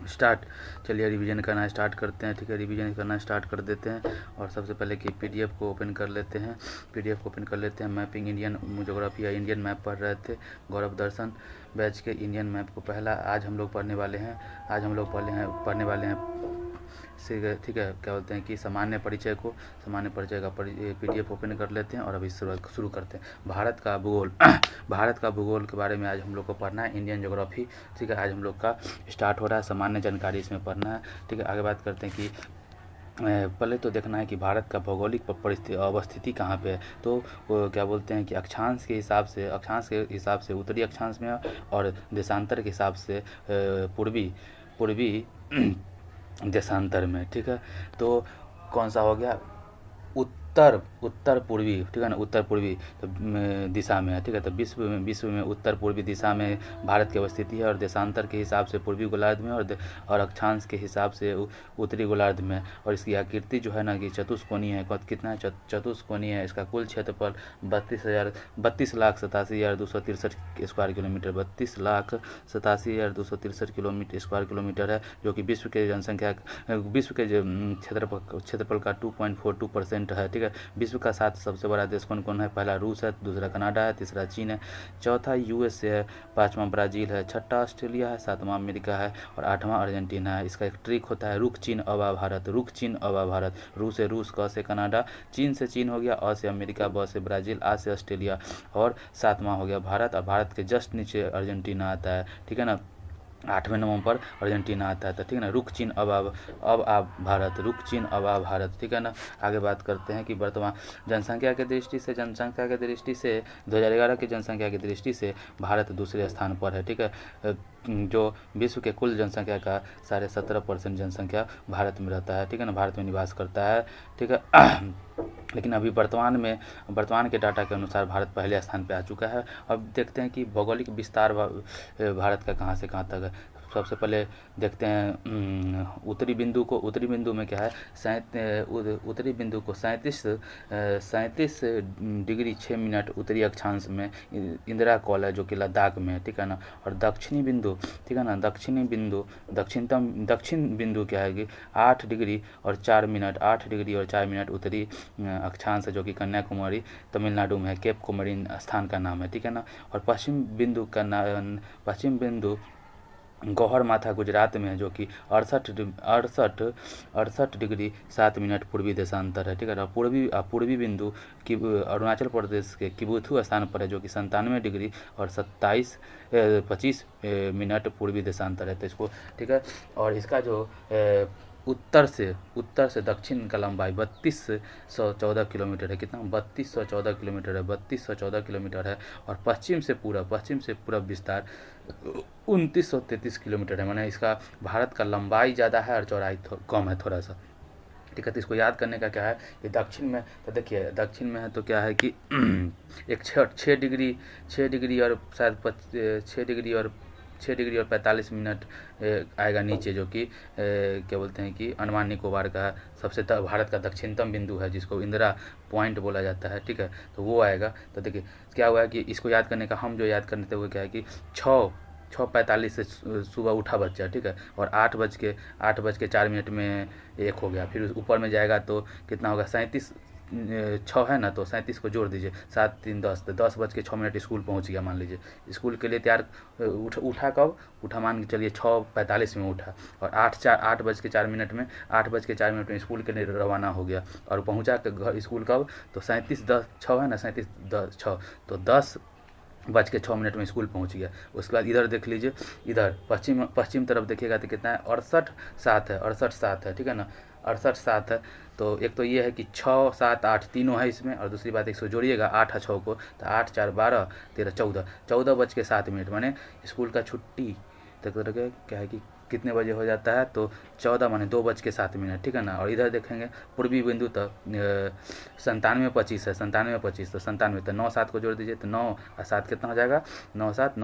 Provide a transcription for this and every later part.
Start. चलिए revision करना start करते हैं। ठीक है, रिवीजन करना स्टार्ट कर देते हैं। और सबसे पहले कि पीडीएफ को ओपन कर लेते हैं। पीडीएफ को ओपन कर लेते हैं। मैपिंग इंडियन ज्योग्राफी या इंडियन मैप पढ़ रहे थे गौरव दर्शन बैच के। इंडियन मैप को पहला आज हम लोग पढ़ने वाले हैं। आज हम लोग पढ़ने वाले हैं ठीक है, क्या बोलते हैं कि सामान्य परिचय का पीडीएफ ओपन कर लेते हैं और अभी शुरू करते हैं। भारत का भूगोल भारत का भूगोल के बारे में आज हम लोग को पढ़ना है। इंडियन ज्योग्राफी, ठीक है, आज हम लोग का स्टार्ट हो रहा है। सामान्य जानकारी इसमें पढ़ना है। ठीक है, आगे बात करते हैं कि पहले तो देखना है कि भारत का भौगोलिक अवस्थिति कहाँ पे है। तो क्या बोलते हैं कि अक्षांश के हिसाब से उत्तरी अक्षांश में और देशांतर के हिसाब से पूर्वी देशांतर में। ठीक है, तो कौन सा हो गया उत्तर पूर्वी, ठीक है ना, उत्तर पूर्वी तो दिशा में है। ठीक है, तो विश्व में उत्तर पूर्वी दिशा में भारत की अवस्थिति है और देशांतर के हिसाब से पूर्वी गोलार्ध में और अक्षांश के हिसाब से उत्तरी गोलार्ध में। और इसकी आकृति जो है ना कि चतुष्कोणीय है। कितना है? चतुष्कोणीय है। इसका कुल क्षेत्रफल 32,87,263 स्क्वायर किलोमीटर 32,87,263 स्क्वायर किलोमीटर है, जो कि विश्व के क्षेत्रफल का 2.42% है। ठीक है, विश्व का 7 सबसे बड़ा देश कौन कौन है? पहला रूस है, दूसरा कनाडा है, तीसरा चीन है, चौथा यूएसए है, पांचवा ब्राज़ील है, छठा ऑस्ट्रेलिया है, सातवां अमेरिका है और आठवां अर्जेंटीना है। इसका एक ट्रिक होता है रुख चीन अवा भारत। रू से रूस, क से कनाडा, चीन से चीन हो गया, अ से अमेरिका, ब से ब्राज़ील, आ से ऑस्ट्रेलिया और सातवां हो गया भारत। और भारत के जस्ट नीचे अर्जेंटीना आता है। ठीक है ना, 8वें नंबर पर अर्जेंटीना आता है। तो ठीक है ना, रुख चीन अब आ भारत, रुख चीन अब आ भारत। ठीक है ना, आगे बात करते हैं कि वर्तमान जनसंख्या के दृष्टि से 2011 की जनसंख्या की दृष्टि से भारत दूसरे स्थान पर है। ठीक है, जो विश्व के कुल जनसंख्या का 17.5% जनसंख्या भारत में रहता है। ठीक है ना, भारत में निवास करता है। ठीक है, लेकिन अभी वर्तमान के डाटा के अनुसार भारत पहले स्थान पे आ चुका है। अब देखते हैं कि भौगोलिक विस्तार भारत का कहाँ से कहाँ तक है। सबसे पहले देखते हैं उत्तरी बिंदु में क्या है, उत्तरी बिंदु को 37 डिग्री 6 मिनट उत्तरी अक्षांश में इंदिरा कॉल है, जो कि लद्दाख में है। ठीक है ना, और दक्षिणी बिंदु, ठीक है ना, दक्षिण बिंदु क्या है कि 8 डिग्री और 4 मिनट उत्तरी अक्षांश है, जो कि कन्याकुमारी तमिलनाडु में है। केप कोमोरिन स्थान का नाम है। ठीक है ना, और पश्चिम बिंदु गौहर माथा गुजरात में है, जो कि 68 डिग्री 7 मिनट पूर्वी देशांतर है। ठीक है, पूर्वी बिंदु अरुणाचल प्रदेश के किबुथु स्थान पर है, जो कि 97 डिग्री और 25 मिनट पूर्वी देशांतर है। तो इसको, ठीक है, और इसका जो उत्तर से दक्षिण का लंबाई 3214 किलोमीटर है। कितना? 3214 किलोमीटर है, 3214 किलोमीटर है। और पश्चिम से पूरब विस्तार 2933 किलोमीटर है। माने इसका भारत का लंबाई ज़्यादा है और चौड़ाई कम है थोड़ा सा। ठीक है, तो इसको याद करने का क्या है कि दक्षिण में, तो देखिए दक्षिण में है तो क्या है कि एक 6 डिग्री और शायद 6 डिग्री और 45 मिनट आएगा नीचे, जो कि क्या बोलते हैं कि अंडमान निकोबार का सबसे भारत का दक्षिणतम बिंदु है, जिसको इंदिरा पॉइंट बोला जाता है। ठीक है, तो वो आएगा। तो देखिए क्या हुआ है कि इसको याद करने का, हम जो याद करते हुए क्या है कि 6:45 से सुबह उठा बच्चा। ठीक है, और 8:04 में एक हो गया। फिर ऊपर में जाएगा तो कितना होगा? 6 है ना, तो 37 को जोड़ दीजिए, 7 3 10, तो 10:06 स्कूल पहुंच गया। मान लीजिए स्कूल के लिए तैयार उठा कब? मान के चलिए 6:45 में उठा और 8:04 में स्कूल के लिए रवाना हो गया और पहुंचा के घर स्कूल कब? तो 37:10 है ना, 37:10 तो 10:06 में स्कूल पहुंच गया। उसके बाद इधर देख लीजिए, इधर पश्चिम तरफ देखिएगा तो कितना है? 68 है। ठीक है ना, 68 है। तो एक तो ये है कि 6 7 8 तीनों है इसमें, और दूसरी बात 100 जोड़िएगा 8 और 6 को, तो 8 4 12 13 14:07 माने स्कूल का छुट्टी तक क्या है कि कितने बजे हो जाता है? तो 14 माने 2:07। ठीक है ना, और इधर देखेंगे पूर्वी बिंदु तक 97:25 है, 97:25 तो 97 तो 9 7 को जोड़ दीजिए, तो 9 और 7 कितना हो जाएगा? 9 7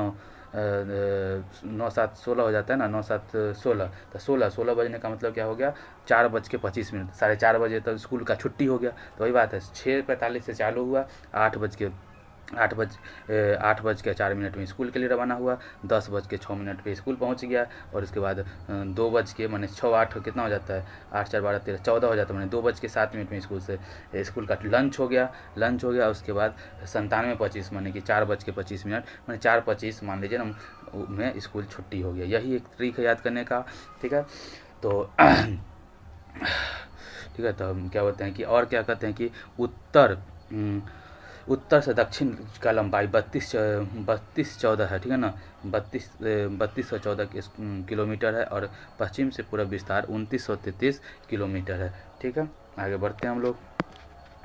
16 हो जाता है ना, 9 7 16, तो 16 बजने का मतलब क्या हो गया? 4:25, 4:30 बजे तो स्कूल का छुट्टी हो गया। तो वही बात है, 6:45 से चालू हुआ, 8 8:04 में स्कूल के लिए रवाना हुआ, 10:06 पे स्कूल पहुंच गया और उसके बाद 2 माने 6 8 कितना हो जाता है, 8 4 12 13 14 हो जाता है, मैंने 2:07 में स्कूल का लंच हो गया। उसके बाद 97:25 माने कि 4:25 मैंने 4:25 मान लीजिए ना में स्कूल छुट्टी हो गया। यही एक ट्रिक है याद करने का, ठीक है। तो ठीक है, तो हम क्या बोलते हैं कि और क्या कहते हैं कि उत्तर से दक्षिण का लंबाई 3214 है, ठीक है ना, 3214 किलोमीटर है और पश्चिम से पूर्व विस्तार 2933 किलोमीटर है, ठीक है। आगे बढ़ते हैं हम लोग।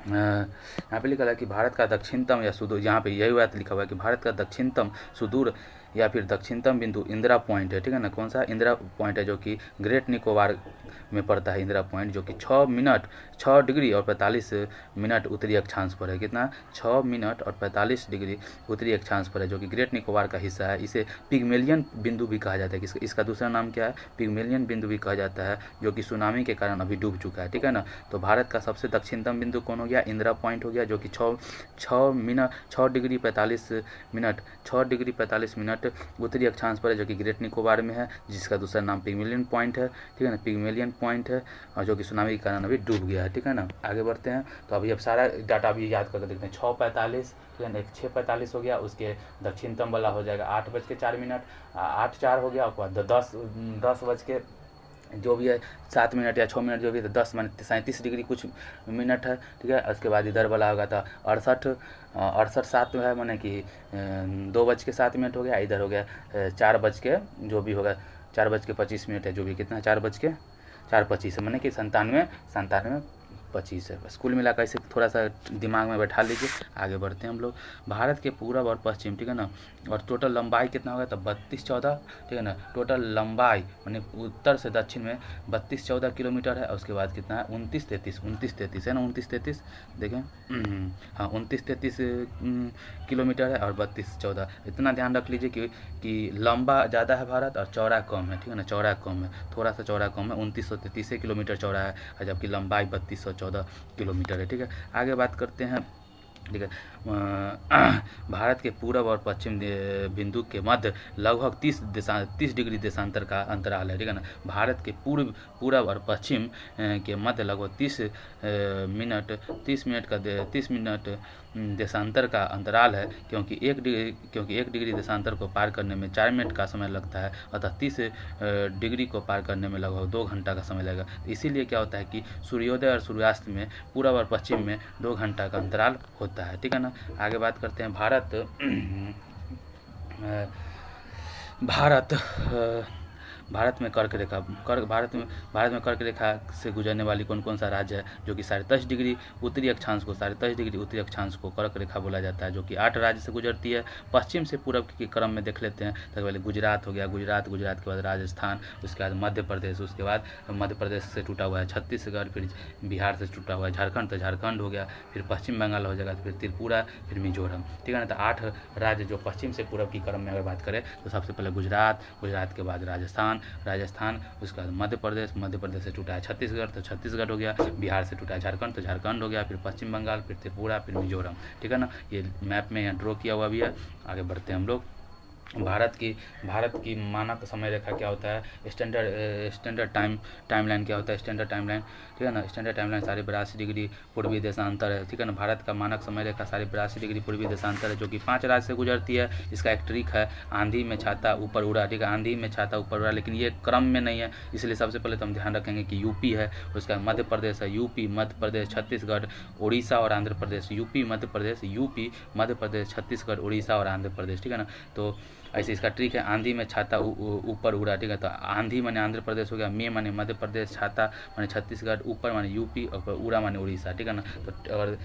यहाँ पे लिखा है कि भारत का दक्षिणतम या सुदूर, यहाँ पे यही बात लिखा हुआ है कि भारत का दक्षिणतम सुदूर या फिर दक्षिणतम बिंदु इंदिरा पॉइंट है, ठीक है ना। कौन सा इंदिरा पॉइंट है, जो कि ग्रेट निकोबार में पड़ता है इंदिरा पॉइंट, जो कि 6 डिग्री और 45 मिनट उत्तरी अक्षांश पर है। कितना, 6 मिनट और 45 डिग्री उत्तरी अक्षांश पर है, जो कि ग्रेट निकोबार का हिस्सा है। इसे पिग्मेलियन बिंदु भी कहा जाता है। इसका दूसरा नाम क्या है, पिग्मेलियन बिंदु भी कहा जाता है, जो कि सुनामी के कारण अभी डूब चुका है, ठीक है ना। तो भारत का सबसे दक्षिणतम बिंदु कौन हो गया, इंदिरा पॉइंट हो गया, जो कि 6 डिग्री 45 मिनट उत्तरी अक्षांश पर है, जो कि ग्रेट निकोबार में है, जिसका दूसरा नाम पिग्मेलियन पॉइंट है, ठीक है ना, पिग्मेलियन पॉइंट है, और जो कि सुनामी के कारण अभी डूब गया है, ठीक है ना। आगे बढ़ते हैं, तो अभी अब सारा डाटा भी याद करके देखते हैं। 6:45, ठीक है ना, 6:45 हो गया, उसके दक्षिणतम वाला हो जाएगा 8:04, 8:04 हो गया, उसके बाद 10 बज के जो भी है 7 मिनट या 6 मिनट जो भी है, 10 माने 37 डिग्री कुछ मिनट है, ठीक है। उसके बाद इधर वाला होगा था 68 है, माने कि 2:07 हो गया, इधर हो गया 4 बज के जो भी होगा 4:25 है, जो भी कितना है 4:25 है, माने कि 97:25 है। बस कुल मिलाकर इसे थोड़ा सा दिमाग में बैठा लीजिए। आगे बढ़ते हैं हम लोग। भारत के पूरब और पश्चिम, ठीक है ना, और टोटल लंबाई कितना होगा, तो 3214, ठीक है ना। टोटल लंबाई माने उत्तर से दक्षिण में 3214 किलोमीटर है, और उसके बाद कितना है 2933 है ना, 2933 देखें, हाँ 2933 किलोमीटर है और 3214। इतना ध्यान रख लीजिए कि लंबा ज़्यादा है भारत और चौड़ा कम है, ठीक है ना, चौड़ा कम है, थोड़ा सा चौड़ा कम है, 2933 किलोमीटर चौड़ा है, जबकि लंबाई 3214 किलोमीटर है, ठीक है। आगे बात करते हैं, ठीक है। भारत के पूरब और पश्चिम बिंदु के मध्य लगभग 30 डिग्री देशांतर का अंतराल है, ठीक है ना। भारत के पूरब और पश्चिम के मध्य लगभग 30 मिनट देशांतर का अंतराल है, क्योंकि 1 डिग्री देशांतर को पार करने में 4 मिनट का समय लगता है, अतः 30 डिग्री को पार करने में लगभग 2 घंटा का समय लगेगा। इसीलिए क्या होता है कि सूर्योदय और सूर्यास्त में पूरब और पश्चिम में 2 घंटा का अंतराल होता है, ठीक है ना। आगे बात करते हैं भारत में कर्क रेखा से गुजरने वाली कौन सा राज्य है, जो कि 10.5 डिग्री उत्तरी अक्षांश को कर्क रेखा बोला जाता है, जो कि 8 राज्य से गुजरती है। पश्चिम से पूर्व के क्रम में देख लेते हैं, तो पहले गुजरात हो गया, गुजरात के बाद राजस्थान, उसके बाद मध्य प्रदेश, उसके बाद मध्य प्रदेश से टूटा हुआ है छत्तीसगढ़, फिर बिहार से टूटा हुआ है झारखंड, तो झारखंड हो गया, फिर पश्चिम बंगाल हो जाएगा, फिर त्रिपुरा, फिर मिजोरम, ठीक है ना। तो 8 राज्य जो पश्चिम से पूर्व की क्रम में अगर बात करें, तो सबसे पहले गुजरात के बाद राजस्थान, उसके बाद मध्य प्रदेश से टूटा है छत्तीसगढ़, तो छत्तीसगढ़ हो गया, बिहार से टूटा है झारखंड, तो झारखंड हो गया, फिर पश्चिम बंगाल, फिर त्रिपुरा, फिर मिजोरम, ठीक है ना। ये मैप में यहाँ ड्रॉ किया हुआ भी है। आगे बढ़ते हैं हम लोग। भारत की मानक समय रेखा क्या होता है, स्टैंडर्ड टाइमलाइन क्या होता है, स्टैंडर्ड टाइमलाइन, ठीक है ना। स्टैंडर्ड टाइमलाइन 82.5 डिग्री पूर्वी देशांतर है, ठीक है ना। भारत का मानक समय रेखा 82.5 डिग्री पूर्वी देशांतर है, जो कि 5 राज्य से गुजरती है। इसका एक ट्रिक है, आंधी में छाता ऊपर उड़ा, ठीक है, आंधी में छाता ऊपर उड़ा, लेकिन ये क्रम में नहीं है, इसलिए सबसे पहले तो हम ध्यान रखेंगे कि यूपी है, उसका मध्य प्रदेश है, यूपी, मध्य प्रदेश, छत्तीसगढ़, उड़ीसा और आंध्र प्रदेश, यूपी, मध्य प्रदेश, छत्तीसगढ़, उड़ीसा और आंध्र प्रदेश, ठीक है ना। तो ऐसे इसका ट्रिक है, आंधी में छाता ऊपर उड़ा, ठीक है। तो आंधी माने आंध्र प्रदेश हो गया, में माने मध्य प्रदेश, छाता माने छत्तीसगढ़, ऊपर माने यूपी और उड़ा माने उड़ीसा, ठीक है ना। तो अगर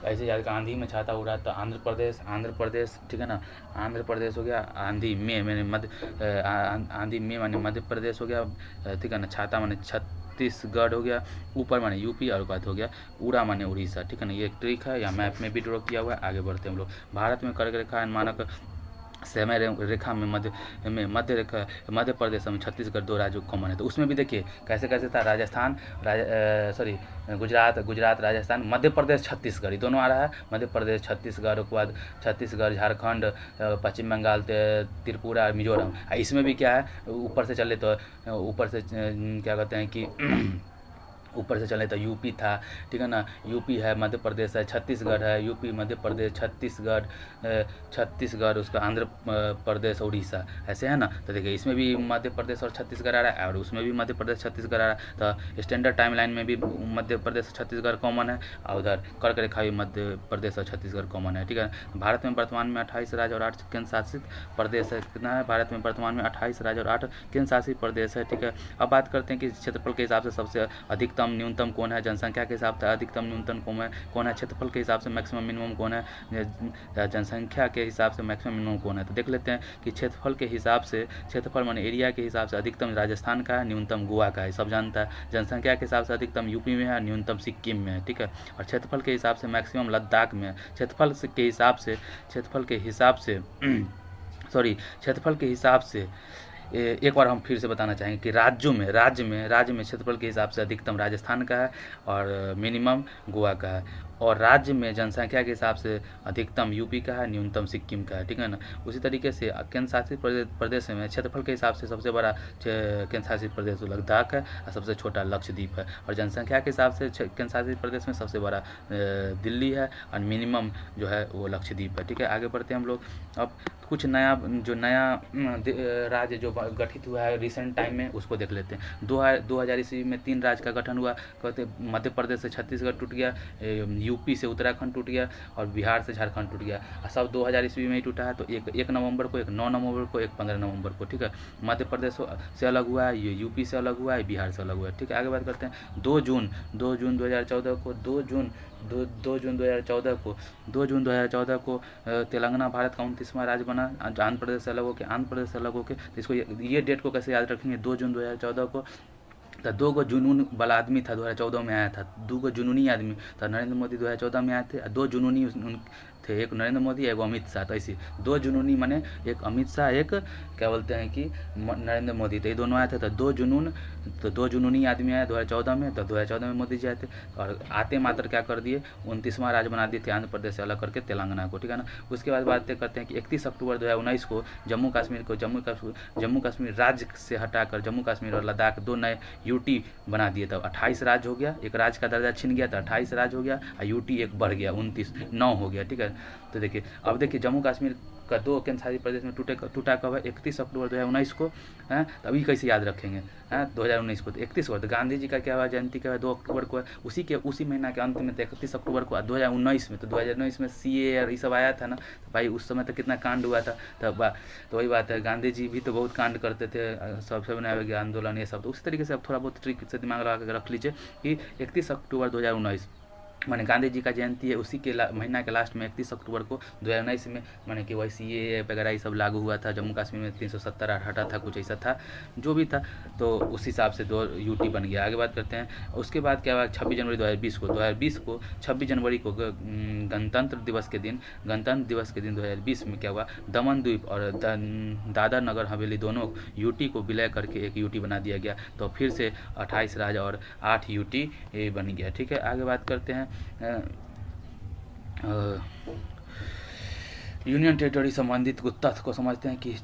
ऐसे याद, आंधी में छाता उड़ा तो आंध्र प्रदेश, ठीक है ना, आंध्र प्रदेश हो गया, आंधी में माने मध्य प्रदेश हो गया, ठीक है ना, छाता माने छत्तीसगढ़ हो गया, ऊपर माने यूपी और बात हो गया उड़ा माने उड़ीसा, ठीक है ना। ये एक ट्रिक है, या मैप में भी ड्रॉ किया हुआ है। आगे बढ़ते हैं हम लोग। भारत में कर्क रेखा मानक समय रेखा में मध्य प्रदेश में छत्तीसगढ़ 2 राज्य कॉमन है। तो उसमें भी देखिए कैसे कैसे था, राजस्थान गुजरात राजस्थान, मध्य प्रदेश छत्तीसगढ़, ये दोनों आ रहा है। मध्य प्रदेश छत्तीसगढ़, उसके बाद छत्तीसगढ़ झारखंड, पश्चिम बंगाल, त्रिपुरा, मिजोरम। इसमें भी क्या है, ऊपर से चले तो ऊपर से क्या कहते हैं कि ऊपर से चले तो यूपी था, ठीक है ना, यूपी है, मध्य प्रदेश है, छत्तीसगढ़ है, यूपी, मध्य प्रदेश, छत्तीसगढ़ उसका आंध्र प्रदेश, उड़ीसा, ऐसे है ना। तो देखिए इसमें भी मध्य प्रदेश और छत्तीसगढ़ आ रहा है, और उसमें भी मध्य प्रदेश छत्तीसगढ़ आ रहा है। तो स्टैंडर्ड टाइम लाइन में भी मध्य प्रदेश छत्तीसगढ़ कॉमन है, और उधर कर्क रेखा भी मध्य प्रदेश और छत्तीसगढ़ कॉमन है, ठीक है। भारत में वर्तमान में 28 राज्य और 8 केंद्र शासित प्रदेश है। कितना है भारत में वर्तमान में? 28 राज्य और 8 केंद्र शासित प्रदेश है, ठीक है। अब बात करते हैं कि क्षेत्रफल के हिसाब से सबसे अधिकतम न्यूनतम कौन है, जनसंख्या के हिसाब से अधिकतम न्यूनतम कौन है, क्षेत्रफल के हिसाब से मैक्सिमम मिनिमम कौन है, जनसंख्या के हिसाब से मैक्सिमम मिनिमम कौन है। तो देख लेते हैं कि क्षेत्रफल के हिसाब से, क्षेत्रफल माने एरिया के हिसाब से अधिकतम राजस्थान का है, न्यूनतम गोवा का है, सब जानता है। जनसंख्या के हिसाब से अधिकतम यूपी में है, न्यूनतम सिक्किम में है, ठीक है। और क्षेत्रफल के हिसाब से मैक्सिमम लद्दाख में है। क्षेत्रफल के हिसाब से क्षेत्रफल के हिसाब से एक बार हम फिर से बताना चाहेंगे कि राज्य में क्षेत्रफल के हिसाब से अधिकतम राजस्थान का है और मिनिमम गोवा का है। और राज्य में जनसंख्या के हिसाब से अधिकतम यूपी का है, न्यूनतम सिक्किम का है, ठीक है ना। उसी तरीके से केंद्र शासित प्रदेश में क्षेत्रफल के हिसाब से सबसे बड़ा केंद्र शासित प्रदेश लद्दाख है और सबसे छोटा लक्षद्वीप है। और जनसंख्या के हिसाब से केंद्र शासित प्रदेश में सबसे बड़ा दिल्ली है और मिनिमम जो है वो लक्षद्वीप है, ठीक है। आगे बढ़ते हैं हम लोग। अब कुछ नया राज्य जो गठित हुआ है रिसेंट टाइम में, उसको देख लेते हैं। 2000 ईस्वी में 3 राज्य का गठन हुआ। कहते मध्य प्रदेश से छत्तीसगढ़ टूट गया, यूपी से उत्तराखंड टूट गया और बिहार से झारखंड टूट गया। सब 2000 ईस्वी में ही टूटा है। तो एक नवंबर को, एक 9 नवंबर को, एक 15 नवंबर को, ठीक है। मध्य प्रदेश से अलग हुआ है, ये यूपी से अलग हुआ है, बिहार से अलग हुआ है, ठीक है। आगे बात करते हैं 2 जून 2014 को 2 जून 2014 को तेलंगाना भारत का 29वां राज्य बना, आंध्र प्रदेश से अलग होके। तो इसको ये डेट को कैसे याद रखेंगे, 2 जून 2014 को। तो 2 गो जुनून वाला आदमी था 2014 में आया था, 2 गो जुनूनी आदमी था। नरेंद्र मोदी 2014 में आए थे, 2 जुनूनी थे, एक नरेंद्र मोदी, एक अमित शाह। तो ऐसे 2 जुनूनी माने एक अमित शाह, एक क्या बोलते हैं कि नरेंद्र मोदी, तो ये दोनों आए थे। तो 2 जुनूनी आदमी आए 2014 में। तो 2014 में मोदी जी आए थे और आते मात्र क्या कर दिए, 29वां राज्य बना दिए थे आंध्र प्रदेश से अलग करके तेलंगाना को, ठीक है ना। उसके बाद बात करते हैं कि 31 अक्टूबर 2019 को जम्मू कश्मीर राज्य से हटाकर जम्मू कश्मीर और लद्दाख 2 नए यूटी बना दिए। तब 28 राज्य हो गया, एक राज्य का दर्जा छिन गया था, 28 राज्य हो गया और यूटी एक बढ़ गया, 9 हो गया, ठीक है। तो देखिए अब देखिए जम्मू कश्मीर का 2 केंद्र शासित प्रदेश में टूटा कब है, 31 अक्टूबर 2019 को है। तो अभी कैसे याद रखेंगे 2019 को, तो 31 को। तो गांधी जी का क्या हुआ, जयंती क्या हुआ 2 अक्टूबर को है, उसी महीना के अंत में 31 अक्टूबर को 2019 में। तो 2019 में CA और ये सब आया था ना, तो भाई उस समय तो कितना कांड हुआ था। तो वही बात है, गांधी जी भी तो बहुत कांड करते थे, सबसे बनाए आंदोलन ये सब। तो उसी तरीके से अब थोड़ा बहुत ट्रिक से दिमाग लगा कर रख लीजिए कि 31 अक्टूबर 2019 माने गांधी जी का जयंती है, उसी के महीना के लास्ट में 31 अक्टूबर को 2019 में माने कि वही CA वगैरह ये सब लागू हुआ था। जम्मू कश्मीर में 370 हटा था, कुछ ऐसा था, जो भी था। तो उस हिसाब से 2 यूटी बन गया। आगे बात करते हैं उसके बाद क्या हुआ, 26 जनवरी 2020 को 26 जनवरी को गणतंत्र दिवस के दिन 2020 में क्या हुआ, दमन द्वीप और दादर नगर हवेली दोनों यूटी को विलय करके एक यूटी बना दिया गया। तो फिर से 28 राज्य और 8 यूटी बन गया, ठीक है। आगे बात करते हैं यूनियन टेरिटरी संबंधित तथ्य को समझते हैं कि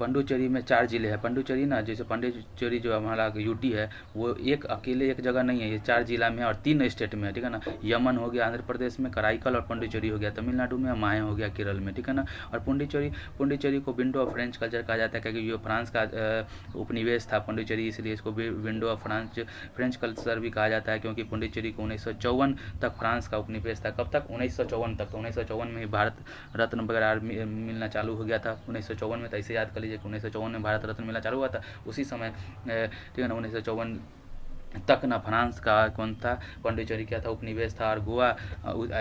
पंडुचेरी में 4 जिले हैं। पंडुचेरी ना, जैसे पंडुचेरी जो हमारा यूटी है वो अकेले एक जगह नहीं है, ये 4 जिला में है और 3 स्टेट में है, ठीक है ना। यमन हो गया आंध्र प्रदेश में, कराईकल और पंडुचेरी हो गया तमिलनाडु में, माहे हो गया केरल में, ठीक है ना। और पुंडुचेरी को विंडो ऑफ फ्रेंच कल्चर कहा जाता है, क्योंकि ये फ्रांस का उपनिवेश था पुंडुचेरी, इसलिए इसको विंडो ऑफ फ्रेंच कल्चर भी कहा जाता है, क्योंकि पुंडुचेरी को 1954 तक फ्रांस का उपनिवेश था। कब तक, 1954 तक। तो 1954 में ही भारत रत्न वगैरह मिलना चालू हो गया था 1954 में। तो ऐसे याद कर लीजिए कि 1954 में भारत रत्न मिलना चालू हुआ था, उसी समय, ठीक है ना। 1954 तक ना फ्रांस का कौन था, पौंडीचेरी क्या था, उपनिवेश था। और गोवा,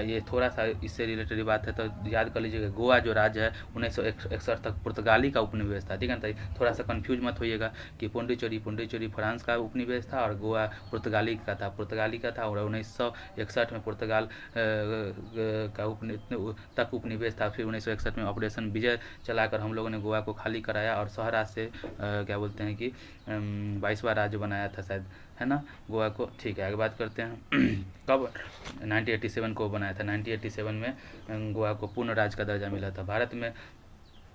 ये थोड़ा सा इससे रिलेटेड बात है तो याद कर लीजिएगा, गोवा जो राज्य है 1961 तक पुर्तगाली का उपनिवेश था, ठीक है ना। थोड़ा सा कंफ्यूज मत होइएगा कि पौंडीचेरी फ्रांस का उपनिवेश था और गोवा पुर्तगाली का था और 1961 में पुर्तगाल का तक उपनिवेश था। फिर 1961 में ऑपरेशन विजय चलाकर हम लोगों ने गोवा को खाली कराया और सहरा से क्या बोलते हैं कि 22वां राज्य बनाया था शायद, है ना, गोवा को। ठीक है, आगे बात करते हैं कब 1987 को बनाया था। 1987 में गोवा को पूर्ण राज्य का दर्जा मिला था।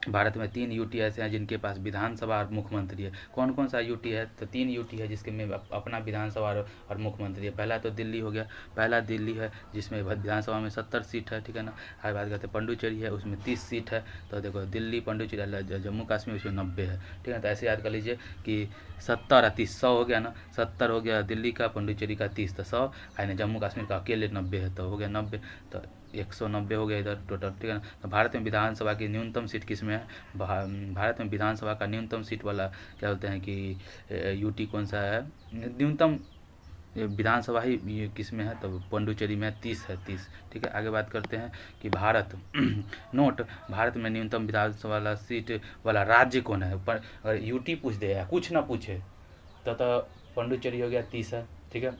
भारत में 3 यूटी ऐसे हैं जिनके पास विधानसभा और मुख्यमंत्री है। कौन कौन सा यूटी है, तो 3 यूटी है जिसके में अपना विधानसभा और मुख्यमंत्री है। पहला तो दिल्ली हो गया, पहला दिल्ली है जिसमें विधानसभा में 70 सीट है, ठीक है ना। आगे बात करते हैं पौंडीचेरी है, उसमें 30 सीट है। तो देखो दिल्ली, पौंडीचेरी, जम्मू कश्मीर उसमें 90 है, ठीक है। तो ऐसे याद कर लीजिए कि 70 और 30, 100 हो गया ना। 70 हो गया दिल्ली का, पौंडीचेरी का 30, तो 100 यानी जम्मू कश्मीर का अकेले 90 है, तो हो गया 90, तो 190 हो गया इधर टोटल, ठीक है ना। तो भारत में विधानसभा की न्यूनतम सीट किस में है, भारत में विधानसभा का न्यूनतम सीट वाला क्या बोलते हैं कि यूटी कौन सा है, न्यूनतम विधानसभा ही किस में है, तो पौंडीचेरी में 30 है, 30, ठीक है। आगे बात करते हैं कि भारत नोट, भारत में न्यूनतम विधानसभा वाला सीट वाला राज्य कौन है। पर अगर यूटी पूछ दे या कुछ ना पूछे तो पौंडीचेरी हो गया 30 है, ठीक है।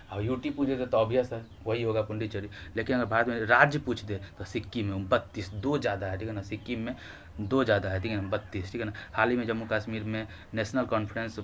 और यूटी पूछे तो ऑब्वियस है वही होगा पौंडीचेरी। लेकिन अगर भारत में राज्य पूछ दे तो सिक्किम में 32, 2 ज़्यादा है, ठीक है ना। सिक्किम में 2 ज़्यादा है, ठीक है ना, 32, ठीक है ना। हाल ही में जम्मू कश्मीर में नेशनल कॉन्फ्रेंस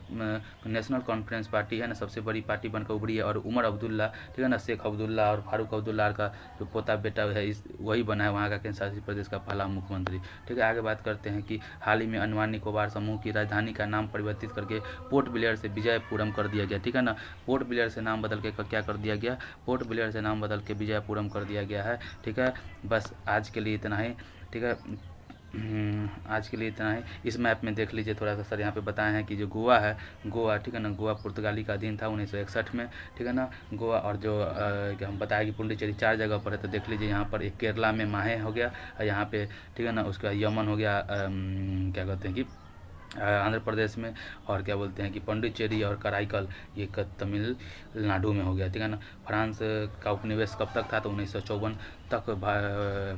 पार्टी है ना, सबसे बड़ी पार्टी बनकर उभरी है और उमर अब्दुल्ला, ठीक है ना, शेख अब्दुल्ला और फारूक अब्दुल्ला का जो पोता बेटा है वही बना है वहाँ का केंद्र शासित प्रदेश का पहला मुख्यमंत्री, ठीक है। आगे बात करते हैं कि हाल ही में अंडमान निकोबार समूह की राजधानी का नाम परिवर्तित करके पोर्ट ब्लेयर से विजयपुरम कर दिया गया, ठीक है ना। पोर्ट ब्लेयर से नाम बदल के क्या कर दिया गया, पोर्ट ब्लेयर से नाम बदल के विजयपुरम कर दिया गया है, ठीक है। बस आज के लिए इतना ही, ठीक है। आज के लिए इतना ही। इस मैप में देख लीजिए थोड़ा सा, सर यहाँ पे बताए हैं कि जो गोवा है, गोवा, ठीक है ना, गोवा पुर्तगाली का अधीन था 1961 में, ठीक है ना। गोवा और जो हम बताया कि पौंडीचेरी 4 जगह पर है, तो देख लीजिए यहाँ पर एक केरला में माहे हो गया, यहाँ पे, ठीक है ना, उसका यमन हो गया, क्या कहते हैं कि आंध्र प्रदेश में, और क्या बोलते हैं कि पौंडीचेरी और कराईकल ये तमिलनाडु में हो गया, ठीक है ना। फ्रांस का उपनिवेश कब तक था, तो 1954 तक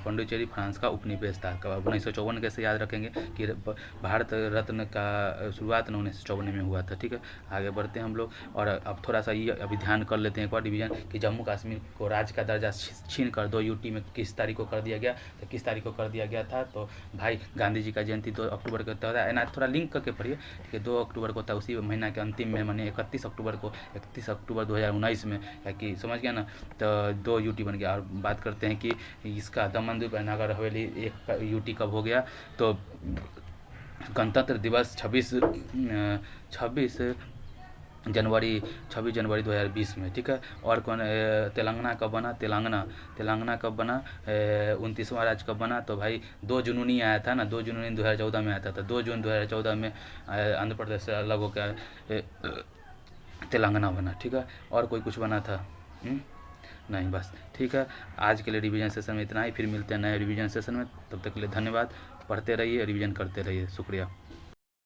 पौंडीचेरी फ्रांस का उपनिवेश था। 1954 कैसे याद रखेंगे कि भारत रत्न का शुरुआत 1954 में हुआ था, ठीक है। आगे बढ़ते हैं हम लोग, और अब थोड़ा सा ये अभी ध्यान कर लेते हैं एक और डिवीजन कि जम्मू कश्मीर को राज्य का दर्जा छीन कर 2 यूटी में किस तारीख को कर दिया गया, तो किस तारीख को कर दिया गया था, तो भाई गांधी जी का जयंती 2 अक्टूबर को होता है ना, थोड़ा लिंक करके पढ़िए, ठीक है। 2 अक्टूबर को था, उसी महीना के अंतिम में, माने 31 अक्टूबर 2019 में, कि समझ गया ना। तो 2 यूटी बन गया। और बात करते हैं कि इसका दमन द्वीप नगर हवेली एक यूटी कब हो गया, तो गणतंत्र दिवस 26 जनवरी 2020 में, ठीक है। और कौन, तेलंगाना कब बना, तेलंगाना कब बना, 29वां राज्य कब बना, तो भाई 2 जून आया था ना, 2 जून 2014 में आया था। तो 2 जून 2014 में आंध्र प्रदेश से अलग होकर तेलंगाना बना, ठीक है। और कोई कुछ बना था नहीं, बस, ठीक है। आज के लिए रिवीजन सेशन में इतना ही, फिर मिलते हैं नए रिवीजन सेशन में। तब तक के लिए धन्यवाद। पढ़ते रहिए, रिवीजन करते रहिए, शुक्रिया।